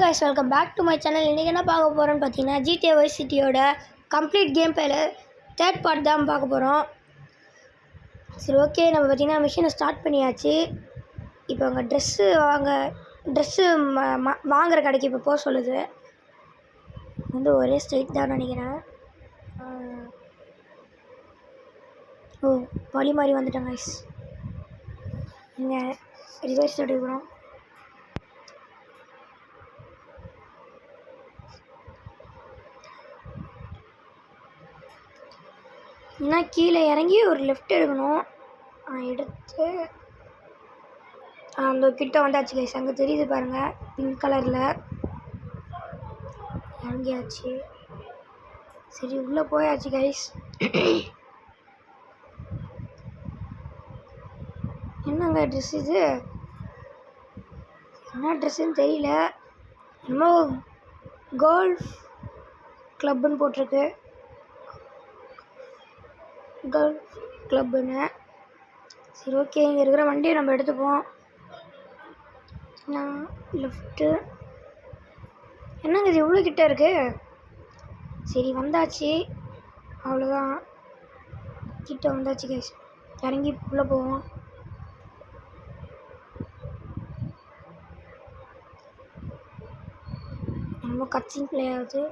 guys, welcome back to my channel. இன்றைக்கி என்ன பார்க்க போகிறோன்னு பார்த்தீங்கன்னா GTA Vice Cityயோட கம்ப்ளீட் கேம் பிளேல தேர்ட் பார்ட் தான் பார்க்க போகிறோம். சரி ஓகே, நம்ம பார்த்திங்கன்னா மிஷினை ஸ்டார்ட் பண்ணியாச்சு. இப்போ அங்கே ட்ரெஸ்ஸு வாங்குகிற கடைக்கு இப்போ போக சொல்லுது. வந்து ஒரே ஸ்ட்ரைட் தான் நினைக்கிறேன். ஓ வழி மாதிரி வந்துட்டேன் guys. இங்கே ரிவர்ஸ் எடுக்கிறோம். ஏன்னா கீழே இறங்கி ஒரு லெஃப்ட் எடுக்கணும். எடுத்து அந்த கிட்ட வந்தாச்சு கைஸ். அங்கே தெரியுது பாருங்கள், பிங்க் கலரில் இறங்கியாச்சு. சரி உள்ளே போயாச்சு கைஸ். என்னங்க ட்ரெஸ் இது? என்ன ட்ரெஸ்ஸுன்னு தெரியல. இன்னும் கோல்ஃப் கிளப்புன்னு போட்டிருக்கு. கோல்ஃப் கிளப்புன்னு. சரி ஓகே, இங்கே இருக்கிற வண்டியை நம்ம எடுத்துப்போம். நான் லெஃப்ட்டு. என்னங்க இது இவ்வளோ கிட்ட இருக்குது? சரி வந்தாச்சு, அவ்வளோதான், கிட்ட வந்தாச்சு கைஸ். இறங்கி உள்ளே போவோம். நம்ம கட்சிங் பிளே ஆகுது.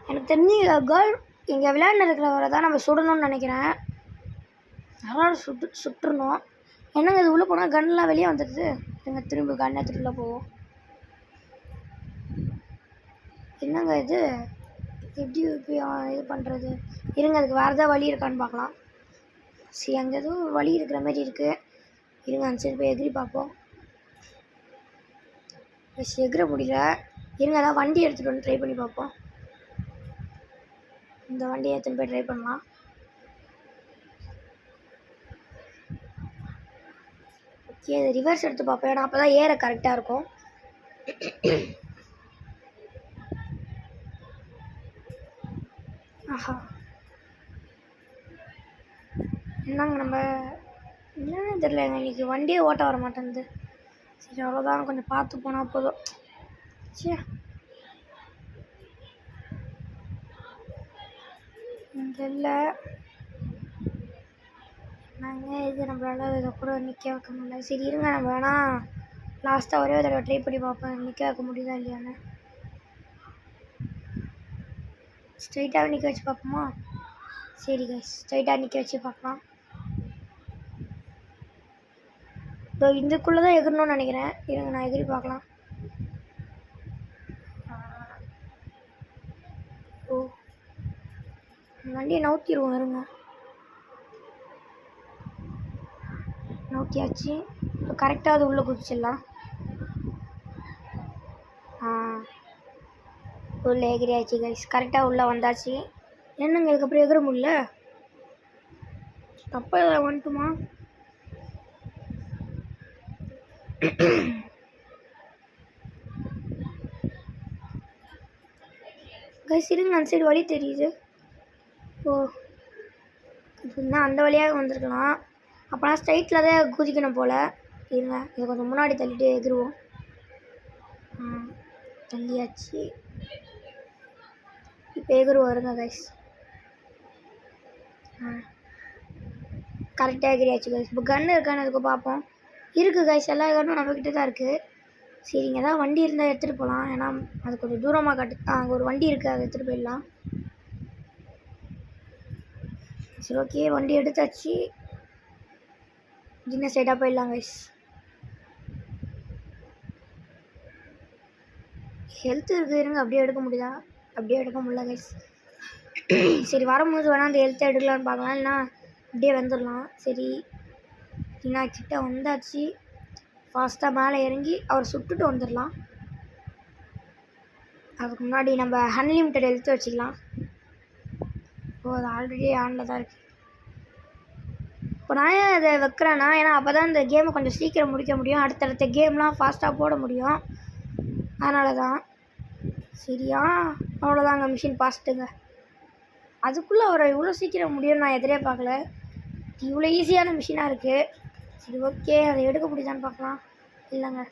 எனக்கு தெரிஞ்சு கேர்ள் இங்கே விளையாண்டுருக்கிறவரை தான் நம்ம சுடணும்னு நினைக்கிறேன். அதனால் சுட்டுருணும். என்னங்க இது உள்ளே போனால் கன்லாம் வெளியே வந்துடுது. எங்க திரும்ப கன் எடுத்துகிட்டு போவோம். என்னங்க இது எப்படி இது பண்ணுறது? இருங்க, அதுக்கு வேறு ஏதாவது வழி இருக்கான்னு பார்க்கலாம். சரி, அங்கே எதுவும் வழி இருக்கிற மாதிரி இருக்குது. இருங்க அந்த சைடு போய் எகிரி பார்ப்போம். எகிற முடியல. இருங்க, அதான் வண்டி எடுத்துகிட்டு வந்து ட்ரை பண்ணி பார்ப்போம். இந்த வண்டியை எடுத்துன்னு போய் ட்ரை பண்ணலாம். ஓகே, அது ரிவர்ஸ் எடுத்து பார்ப்போம். ஏன்னா அப்போ தான் ஏற கரெக்டாக இருக்கும். ஆஹா, என்னங்க நம்ம என்னன்னு தெரியலங்க, இன்றைக்கி வண்டியே ஓட்ட வர மாட்டேங்குது. சரி அவ்வளோதான், கொஞ்சம் பார்த்து போனால் போதும். சே, இங்கே இல்லை. நாங்கள் இது நம்மளால இதை கூட நிற்க வைக்க முடியல. சரி இருங்க, நம்ம வேணால் லாஸ்ட்டாக ஒரே தடவை ட்ரை பண்ணி பார்ப்பேன், நிற்க வைக்க முடியுதா இல்லையான்னு. ஸ்ட்ரைட்டாக நிற்க வச்சு பார்ப்போமா? சரி கைஸ், ஸ்ட்ரைட்டாக நிற்க வச்சு பார்க்கலாம். இதோ இதுக்குள்ளே தான் எகிரணும்னு நினைக்கிறேன். இருங்க நான் எகிரி பார்க்கலாம். ஓ, வண்டியை நவுத்திடுவோம். இருங்க, நவுத்தியாச்சு. இப்போ கரெக்டாக அது உள்ளே குதிச்சிடலாம். உள்ளே எகிரியாச்சு கைஸ். கரெக்டாக உள்ளே வந்தாச்சு. என்னங்க இதுக்கப்புறம் எகிர முடியல? தப்பாக வந்துட்டுமா? கைஸ் இருங்க, அந்த சைடு வழி தெரியுது. ஓ, இப்படின்னா அந்த வழியாக வந்திருக்கலாம். அப்போனா ஸ்ட்ரைட்டில் தான் குதிக்கணும் போல். இருங்க, இதை கொஞ்சம் முன்னாடி தள்ளிட்டு எகிருவோம். தள்ளியாச்சு. இப்போ எகிருவோம். இருங்க கைஸ், கரெக்டாக எகிரியாச்சு கைஸ். இப்போ கன்று இருக்கான்னு அதுக்கு பார்ப்போம். இருக்குது கைஸ், எல்லா கன்னும் நம்மக்கிட்ட தான் இருக்குது. சரிங்க, தான் வண்டி இருந்தால் எடுத்துகிட்டு போகலாம். ஏன்னா அது கொஞ்சம் தூரமாக அங்கே ஒரு வண்டி இருக்குது, அதை எடுத்துகிட்டு போயிடலாம். சரி ஓகே, வண்டி எடுத்தாச்சு. சின்ன சைடாக போயிடலாம் கைஸ். ஹெல்த் இருக்குது. இருங்க, அப்படியே எடுக்க முடியுதா? அப்படியே எடுக்க முடியல கைஸ். சரி வரும்போது வேணால் அந்த ஹெல்த்தை எடுக்கலான்னு பார்க்கலாம், இல்லைனா அப்படியே வந்துடலாம். சரி நான் கிட்ட வந்தாச்சு. ஃபாஸ்ட்டாக மேலே இறங்கி அவர் சுட்டுட்டு வந்துடலாம். அதுக்கு முன்னாடி நம்ம அன்லிமிட்டட் ஹெல்த் வச்சுக்கலாம். ஓ, அது ஆல்ரெடி ஆனில் தான் இருக்குது. இப்போ நான் ஏன் அதை வைக்கிறேன்னா, ஏன்னா அப்போ தான் இந்த கேமை கொஞ்சம் சீக்கிரம் முடிக்க முடியும். அடுத்தடுத்த கேம்லாம் ஃபாஸ்ட்டாக போட முடியும். அதனால தான். சரியா, அவ்வளோதாங்க, மிஷின் பாஸ்ட்டுங்க. அதுக்குள்ளே அவரை இவ்வளோ சீக்கிரம் முடியும் நான் எதிரே பார்க்கல. இவ்வளோ ஈஸியான மிஷினாக இருக்குது. சரி ஓகே, அதை எடுக்க முடியுதான்னு பார்க்கலாம். இல்லைங்க,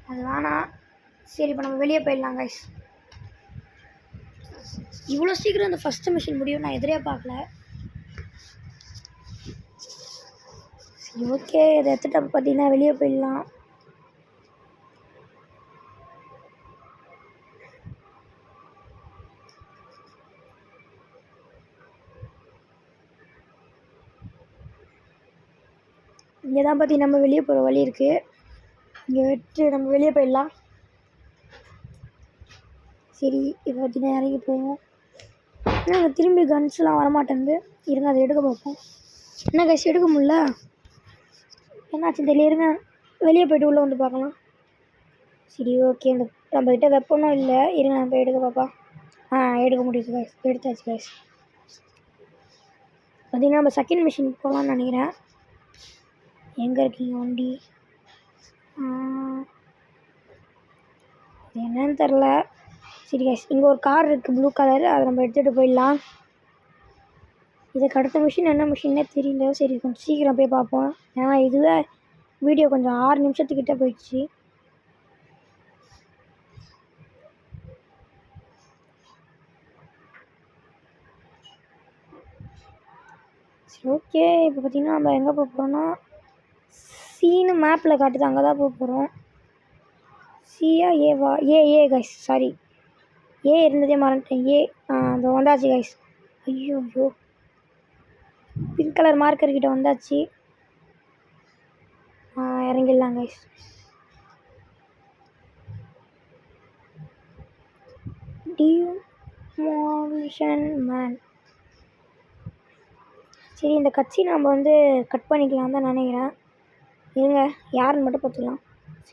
அது வேணாம். சரி, இப்போ நம்ம வெளியே போயிடலாம் கைஸ். இவ்வளோ சீக்கிரம் அந்த ஃபஸ்ட்டு மிஷின் முடியும் நான் எதிரே பார்க்கல. சரி, ஓகே, இதை எடுத்துகிட்டு பார்த்தீங்கன்னா வெளியே போயிடலாம். இங்கே தான் பார்த்தீங்கன்னா நம்ம வெளியே போகிற வழி இருக்குது. இங்கே வச்சு நம்ம வெளியே போயிடலாம். சரி, இப்போ பார்த்தீங்கன்னா இறங்கி போவோம். ஆனால் திரும்பி கன்ஸ்லாம் வரமாட்டேங்குது. இருங்க, அதை எடுக்க பார்ப்போம். என்ன கைஸ், எடுக்க முடியல, என்னாச்சு தெரியல. இருங்க, வெளியே போய்ட்டு உள்ளே வந்து பார்க்கலாம். சரி, ஓகே, இந்த நம்மக்கிட்ட வெப்பனும் இல்லை. இருங்க, நான் போய் எடுக்க பார்ப்பா. எடுக்க முடியுது கைஸ், எடுத்தாச்சு கைஸ். பார்த்தீங்கன்னா நம்ம செகண்ட் மிஷின் போகலான்னு நினைக்கிறேன். எங்கே இருக்கீங்க வண்டி? இது என்னன்னு தெரில. சரி கைஸ், இங்கே ஒரு கார் இருக்குது ப்ளூ கலர், அதை நம்ம எடுத்துகிட்டு போயிடலாம். இதுக்கு அடுத்த மிஷின் என்ன மிஷின்னே தெரியல. சரி, கொஞ்சம் சீக்கிரம் போய் பார்ப்போம். ஏன்னா இதுவே வீடியோ கொஞ்சம் 6 நிமிஷத்துக்கிட்ட போயிடுச்சு. சரி, ஓகே, இப்போ பார்த்திங்கன்னா நம்ம எங்கே போக போகிறோம்னா சீனு மேப்பில் காட்டுது, அங்கே தான் போக போகிறோம். சியா ஏவா? ஏ கைஸ், சாரி, ஏ இருந்ததே மறந்துட்டேன். அந்த வந்தாச்சு கைஸ். ஐயோ, பிங்க் கலர் மார்க்கர்கிட்ட வந்தாச்சு. இறங்கிடலாம் கைஸ். டிமோலிஷன் மேன். சரி, இந்த கட்சி நம்ம வந்து கட் பண்ணிக்கலாம் தான் நினைக்கிறேன். இருங்க, யாருன்னு மட்டும் பார்த்துக்கலாம்.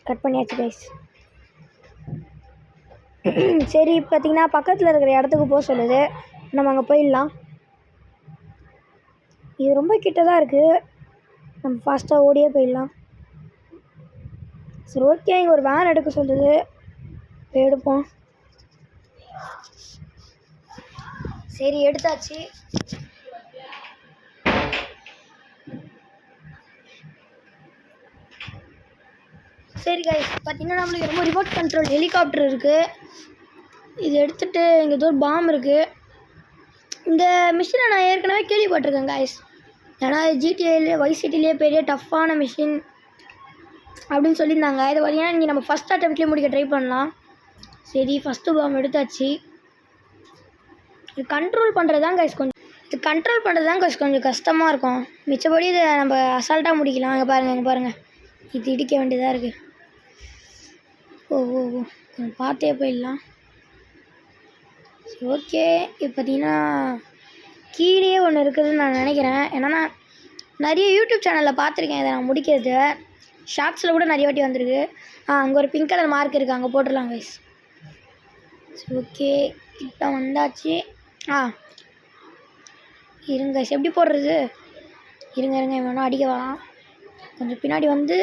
கட் பண்ணியாச்சு கைஸ். சரி, பார்த்தீங்கன்னா பக்கத்தில் இருக்கிற இடத்துக்கு போக சொல்லுது. நம்ம அங்கே போயிடலாம். இது ரொம்ப கிட்ட தான் இருக்குது, நம்ம ஃபாஸ்ட்டாக ஓடியே போயிடலாம். சரி, ஓகே, இங்கே ஒரு வேன் எடுக்க சொல்லுது, போய் எடுப்போம். சரி, எடுத்தாச்சு. சரி கைஸ், பார்த்தீங்கன்னா நம்மளுக்கு ரொம்ப ரிமோட் கண்ட்ரோல் ஹெலிகாப்டர் இருக்குது. இது எடுத்துகிட்டு இங்கே ஏதோ ஒரு பாம் இருக்குது. இந்த மிஷினை நான் ஏற்கனவே கேள்விப்பட்டிருக்கேன் கைஸ். ஏன்னா ஜிடிஏலே வைசிட்டிலே பெரிய டஃப்பான மிஷின் அப்படின்னு சொல்லியிருந்தாங்க. இதை பார்த்தீங்கன்னா இங்கே நம்ம ஃபஸ்ட் அட்டெம்ப்ட்லேயே முடிக்க ட்ரை பண்ணலாம். சரி, ஃபஸ்ட்டு பாம் எடுத்தாச்சு. இது கண்ட்ரோல் பண்ணுறது தான் கைஸ் கொஞ்சம் கஷ்டமாக இருக்கும். மிச்சப்படி இதை நம்ம அசால்ட்டாக முடிக்கலாம். அங்கே பாருங்கள், இது இடிக்க வேண்டியதாக இருக்குது. ஓ கொஞ்சம் பார்த்தே போயிடலாம். சரி, ஓகே, இப்போ பார்த்தீங்கன்னா கீழே ஒன்று இருக்குதுன்னு நான் நினைக்கிறேன். ஏன்னா நான் நிறைய யூடியூப் சேனலில் பார்த்துருக்கேன் இதை நான் முடிக்கிறது. ஷார்ட்ஸில் கூட நிறைய வாட்டி வந்திருக்கு. அங்கே ஒரு பிங்க் கலர் மார்க் இருக்குது, அங்கே போட்டுடலாம் கைஸ். சரி, ஓகே, கிட்ட வந்தாச்சு. இருங்க கைஸ், எப்படி போடுறது? இருங்க வேணா அடிக்க வேணாம், கொஞ்சம் பின்னாடி வந்து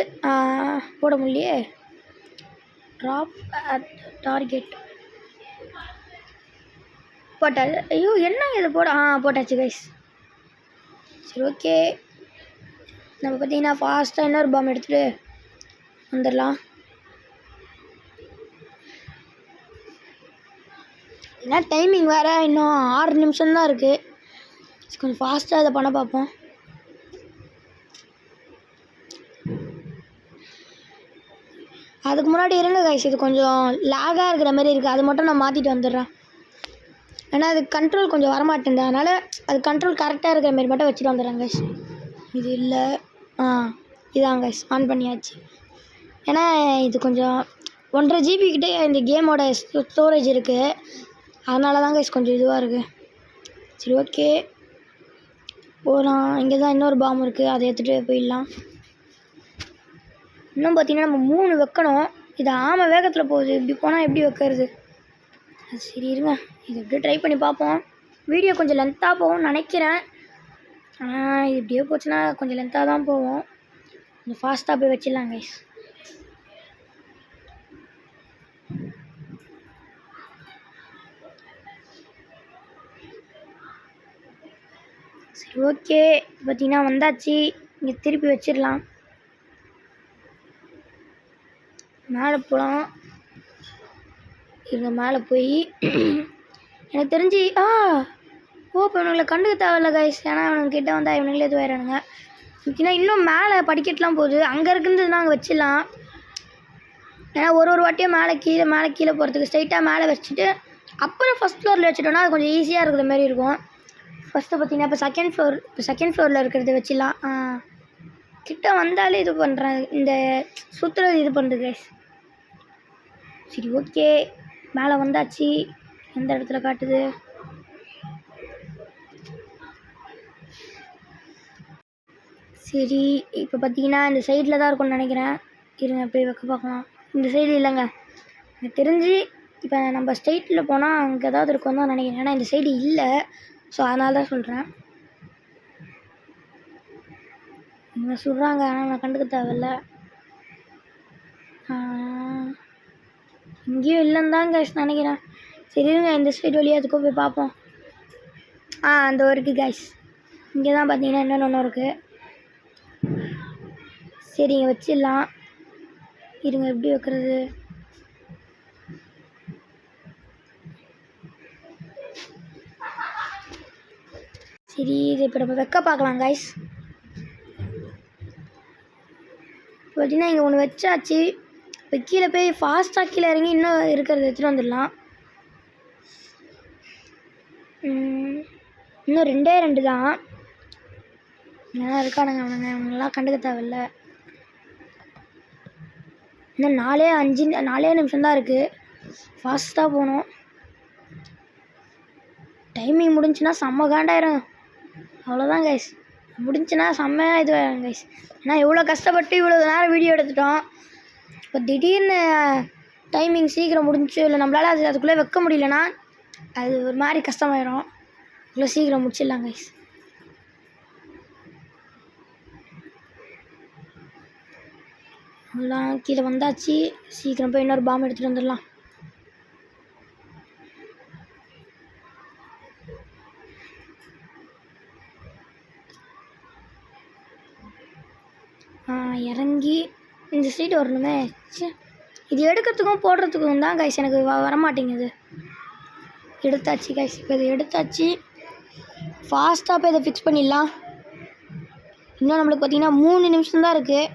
போட முடியலையே. ட்ராப் அட் டார்கெட் போட்டாச்சு. ஐயோ, என்ன இது போட்டாச்சு கைஸ். சரி, ஓகே, நம்ம பார்த்தீங்கன்னா ஃபாஸ்ட்டாக இன்னொரு பாம் எடுத்துகிட்டு வந்துடலாம். ஏன்னா டைமிங் வேறு இன்னும் 6 நிமிஷம்தான் இருக்குது. கொஞ்சம் ஃபாஸ்ட்டாக இதை பண்ண பார்ப்போம். அதுக்கு முன்னாடி இருங்க கைஸ், இது கொஞ்சம் லேகாக இருக்கிற மாதிரி இருக்குது, அது மட்டும் நான் மாற்றிட்டு வந்துடுறேன். ஏன்னா அது கண்ட்ரோல் கொஞ்சம் வரமாட்டேங்குது, அதனால் அது கண்ட்ரோல் கரெக்டாக இருக்கிற மாதிரி மட்டும் வச்சுட்டு வந்துடுறேன் கைஸ். இது இல்லை, இதான் கைஸ், ஆன் பண்ணியாச்சு. ஏன்னா இது கொஞ்சம் 1.5 GB கிட்டே இந்த கேமோட ஸ்டோரேஜ் இருக்குது, அதனால தான் கைஸ் கொஞ்சம் இதுவாக இருக்குது. சரி, ஓகே, போகலாம். இங்கே தான் இன்னொரு பாம் இருக்குது, அதை எடுத்துகிட்டு போயிடலாம். இன்னும் பார்த்தீங்கன்னா நம்ம 3 வைக்கணும். இது வேகத்தில் போகுது, இப்படி போனால் எப்படி வைக்கிறது? சரி, இருங்க, இது எப்படியோ ட்ரை பண்ணி பார்ப்போம். வீடியோ கொஞ்சம் லென்த்தாக போகும்னு நினைக்கிறேன். இது இப்படியே போச்சுன்னா கொஞ்சம் லென்த்தாக தான் போவோம். கொஞ்சம் ஃபாஸ்ட்டாக போய் வச்சிடலாம் கைஸ். சரி, ஓகே, பார்த்தீங்கன்னா வந்தாச்சு. இங்கே திருப்பி வச்சிடலாம். மேலே போகலாம். இருங்க மேலே போய் எனக்கு தெரிஞ்சு இப்போ இவனுங்களை கண்டுக்க தேவையில்ல கைஸ். ஏன்னா இவனுங்க கிட்டே வந்தால் இவனுங்களே இது ஆயிடுறானுங்க. ஏன்னா இன்னும் மேலே படிக்கட்டுலாம் போகுது. அங்கே இருக்குதுன்னா அங்கே வச்சிடலாம். ஏன்னா ஒரு வாட்டியும் மேலே கீழே போகிறதுக்கு ஸ்ட்ரைட்டாக மேலே வச்சுட்டு அப்புறம் ஃபஸ்ட் ஃப்ளோரில் வச்சுட்டோன்னா அது கொஞ்சம் ஈஸியாக இருக்கிற மாதிரி இருக்கும். ஃபஸ்ட்டு பார்த்தீங்கன்னா இப்போ செகண்ட் ஃப்ளோரில் இருக்கிறது வச்சிடலாம். கிட்ட வந்தாலே இது பண்ணுறேன், இந்த சுற்றுறது இது பண்ணுறது கைஸ். சரி ஓகே, மேலே வந்தாச்சு. எந்த இடத்துல காட்டுது? சரி இப்போ பார்த்தீங்கன்னா இந்த சைடில் தான் இருக்கும்னு நினைக்கிறேன். இருங்க போய் வைக்க பார்க்கலாம். இந்த சைடு இல்லைங்க, எனக்கு தெரிஞ்சு இப்போ நம்ம ஸ்ட்ரெயிட்டில் போனால் அங்கே ஏதாவது இருக்கும் தான் நினைக்கிறேன். ஏன்னா இந்த சைடு இல்லை, ஸோ அதனால தான் சொல்கிறேன். இவங்க சொல்கிறாங்க, ஆனால் நான் கண்டுக்க தேவையில்ல. இங்கேயும் இல்லைன்னு தான் கைஸ் நினைக்கிறேன். சரி இருங்க இந்த சைடு வழியாக அதுக்கும் போய் பார்ப்போம். அந்த இருக்குது கைஸ். இங்கே தான் பார்த்தீங்கன்னா என்னென்ன ஒன்று இருக்குது. சரி இங்கே வச்சிடலாம். இருங்க எப்படி வைக்கிறது? சரி இது இப்போ நம்ம வைக்க பார்க்கலாம் கைஸ். பார்த்தீங்கன்னா இங்கே ஒன்று வச்சாச்சு. இப்போ கீழே போய் ஃபாஸ்ட்டாக கீழே இறங்கி இன்னும் இருக்கிறத எடுத்துகிட்டு வந்துடலாம். இன்னும் 2 தான். ஏன்னா இருக்கானுங்க அவனுங்கெல்லாம் கண்டுக்க தேவையில்ல. இன்னும் 4 நிமிஷம் தான் இருக்குது. ஃபாஸ்ட்டாக போகணும். டைமிங் முடிஞ்சுன்னா செம்ம காண்டாயிரும். அவ்வளோதான் கைஸ், முடிஞ்சுன்னா செம்மையாக இது ஆயிரும் கைஸ். ஏன்னா இவ்வளோ கஷ்டப்பட்டு இவ்வளோ நேரம் வீடியோ எடுத்துட்டோம். இப்போ திடீர்னு டைமிங் சீக்கிரம் முடிஞ்சு இல்லை நம்மளால் அதுக்குள்ளே வைக்க முடியலன்னா அது ஒரு மாதிரி கஷ்டமாயிரும். இவ்வளோ சீக்கிரம் முடிச்சிடலாம் கைஸ். எல்லாம் கீழே வந்தாச்சு. சீக்கிரம் போய் இன்னொரு பாம்பு எடுத்துகிட்டு வந்துடலாம். இறங்கி இந்த சைடு வரணுமே. இது எடுக்கிறதுக்கும் போடுறதுக்கும் தான் கைஸ் எனக்கு வரமாட்டேங்குது. எடுத்தாச்சு கைஸ். இப்போ இதை எடுத்தாச்சு. ஃபாஸ்ட்டாக போய் இதை ஃபிக்ஸ் பண்ணிடலாம். இன்னும் நம்மளுக்கு பார்த்திங்கன்னா 3 நிமிஷம் தான் இருக்குது.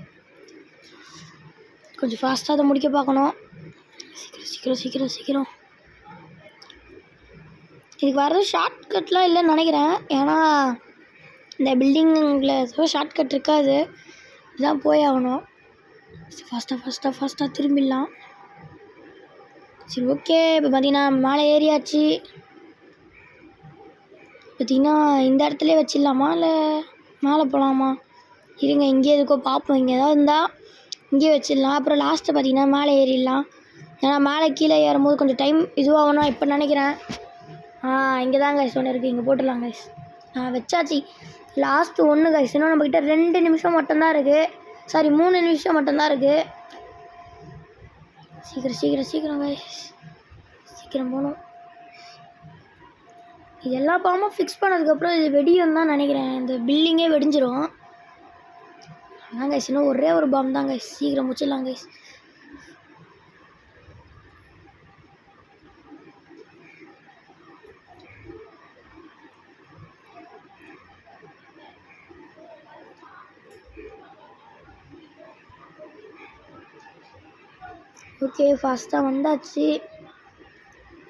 கொஞ்சம் ஃபாஸ்ட்டாக அதை முடிக்க பார்க்கணும். சீக்கிரம் சீக்கிரம் சீக்கிரம். இதுக்கு வர்றது ஷார்ட்கட்லாம் இல்லைன்னு நினைக்கிறேன். ஏன்னா இந்த பில்டிங்கில் ஏதோ ஷார்ட்கட் இருக்காது, இதுதான் போய் ஆகணும். ஃபாஸ்ட்டாக திரும்பிடலாம். சரி ஓகே, இப்போ பார்த்தீங்கன்னா மேலே ஏறியாச்சு. பார்த்திங்கன்னா இந்த இடத்துலேயே வச்சிடலாமா இல்லை மேலே போகலாமா? இருங்க இங்கே எதுக்கோ பார்ப்போம். இங்கே ஏதாவது இருந்தால் இங்கேயே வச்சிடலாம். அப்புறம் லாஸ்ட்டு பார்த்திங்கன்னா மேலே ஏறிடலாம். ஏன்னா மேலே கீழே ஏறும்போது கொஞ்சம் டைம் இதுவாகணும் இப்போ நினைக்கிறேன். இங்கே தான் கைஸ் ஒன்று இருக்குது, இங்கே போட்டுடலாம் கைஸ். வச்சாச்சு. Last 1 guys. இன்னும் நம்மக்கிட்ட 2 நிமிஷம் மட்டும்தான் இருக்குது. சாரி 3 நிமிஷம் மட்டும்தான் இருக்குது. சீக்கிரம் கைஸ், சீக்கிரம் போகணும். இது எல்லா பாம்பும் ஃபிக்ஸ் பண்ணதுக்கப்புறம் இது வெடியும் தான் நினைக்கிறேன். இந்த பில்டிங்கே வெடிஞ்சிரும். அதான் கைஸ், இன்னும் ஒரே ஒரு பாம்பு தான் கைஸ். சீக்கிரம் முடிச்சிடலாம் கைஸ். ஓகே ஃபாஸ்ட்டாக வந்தாச்சு.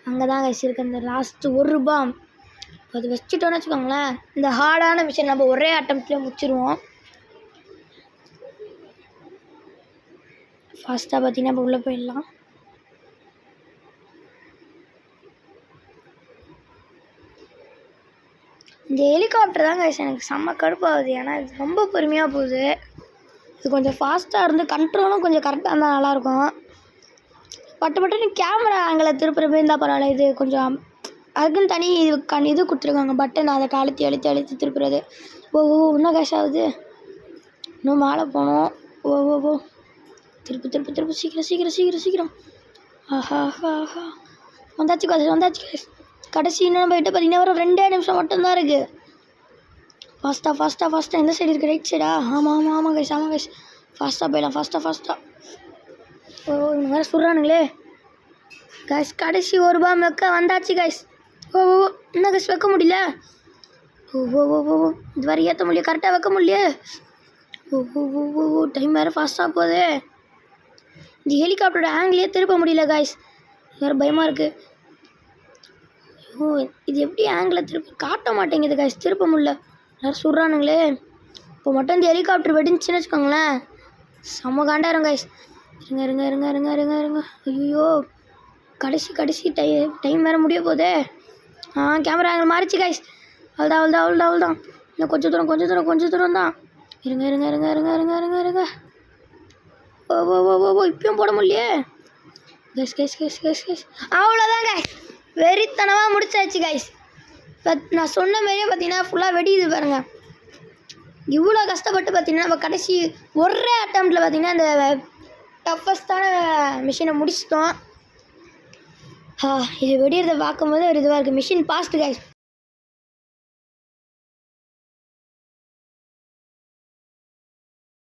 அங்கே தான் கைஸ் இருக்குது அந்த லாஸ்ட்டு ஒரு பாம். இப்போ அது வச்சுட்டோன்னு வச்சுக்கோங்களேன், இந்த ஹார்டான விஷயம் நம்ம ஒரே அட்டம்ப்ட்லேயே முடிச்சிடுவோம். ஃபாஸ்ட்டாக பார்த்தீங்கன்னா இப்போ உள்ளே போயிடலாம். இந்த ஹெலிகாப்டர் தான் கைஸ் எனக்கு செம்ம கடுப்பாகுது. ஏன்னா இது ரொம்ப பொறுமையாக போகுது. இது கொஞ்சம் ஃபாஸ்ட்டாக இருந்து கண்ட்ரோலும் கொஞ்சம் கரெக்டாக இருந்தால் நல்லாயிருக்கும். பட்டுன்னு கேமரா ஆங்கிளை திருப்புற போய் இருந்தால் பரவாயில்ல. இது கொஞ்சம் அதுக்குன்னு தனி இது கொடுத்துருக்காங்க பட்டன், அதை அழுத்தி திருப்புறது. இன்னும் கேஷ் ஆகுது. இன்னும் மேலே போகணும். ஓ திருப்பு சீக்கிரம். ஆஹா வந்தாச்சு கேஷ். கடைசி இன்னும் நம்ம கிட்ட பார்த்தீங்கன்னா ஒரு 2 நிமிஷம் மட்டும்தான் இருக்குது. ஃபாஸ்ட்டாக எந்த சைடு இருக்குது? ரைட் சைடா? ஆமாம் கேஷ். ஃபாஸ்ட்டாக போயிடலாம். ஃபாஸ்ட்டாக இவங்க வேறு சுடுறானுங்களே கைஸ். கடைசி ஒரு பாம் வைக்க வந்தாச்சு கைஸ். ஓ ஓ ஓ, என்ன கைஸ் வைக்க முடியல. ஓ ஓ ஓ ஓ ஓ, இது வரை ஏற்ற முடியல, கரெக்டாக வைக்க முடியல. ஓ ஓ ஓ ஓ ஓ, டைம் வேறு ஃபாஸ்ட்டாக போகுது. இந்த ஹெலிகாப்டரோட ஆங்கிலே திருப்ப முடியல கைஸ். வேறு பயமாக இருக்குது. ஓ இது எப்படி ஆங்கிளில் திருப்பி காட்ட மாட்டேங்குது கைஸ், திருப்ப முடியல. எல்லாரும் சுடுறானுங்களே. இப்போ மட்டும் இந்த ஹெலிகாப்டர் வெடிஞ்சுன்னு வச்சுக்கோங்களேன், செம்ம காண்டாயிரும் கைஸ். இருங்க இருங்க இருங்க இருங்க இருங்க இருங்க. ஐயோ கடைசி கடைசி டைம் வேறு முடிய போதே. கேமரா ஆங்கிள் மாறிச்சு கைஸ். அவ்வளோதான். இன்னும் கொஞ்சம் தூரம் தான். இருங்க இருங்க இருங்க இருங்க இருங்க இருங்க இருங்க. ஓ ஓ ஓ ஓ ஓ, இப்பயும் போட முடியலையே கைஸ். அவ்வளோதான் கைஸ், வெறித்தனமாக முடிச்சாச்சு கைஸ். நான் சொன்ன மாதிரியே பார்த்தீங்கன்னா ஃபுல்லாக வெடியுது பாருங்க. இவ்வளோ கஷ்டப்பட்டு பார்த்தீங்கன்னா நம்ம கடைசி ஒரே அட்டம்ப்டில் பார்த்தீங்கன்னா இந்த டஃபஸ்டான மிஷினை முடிச்சிட்டோம். இது வெடிகிறத பார்க்கும்போது ஒரு இதுவாக இருக்குது. Machine fast guys.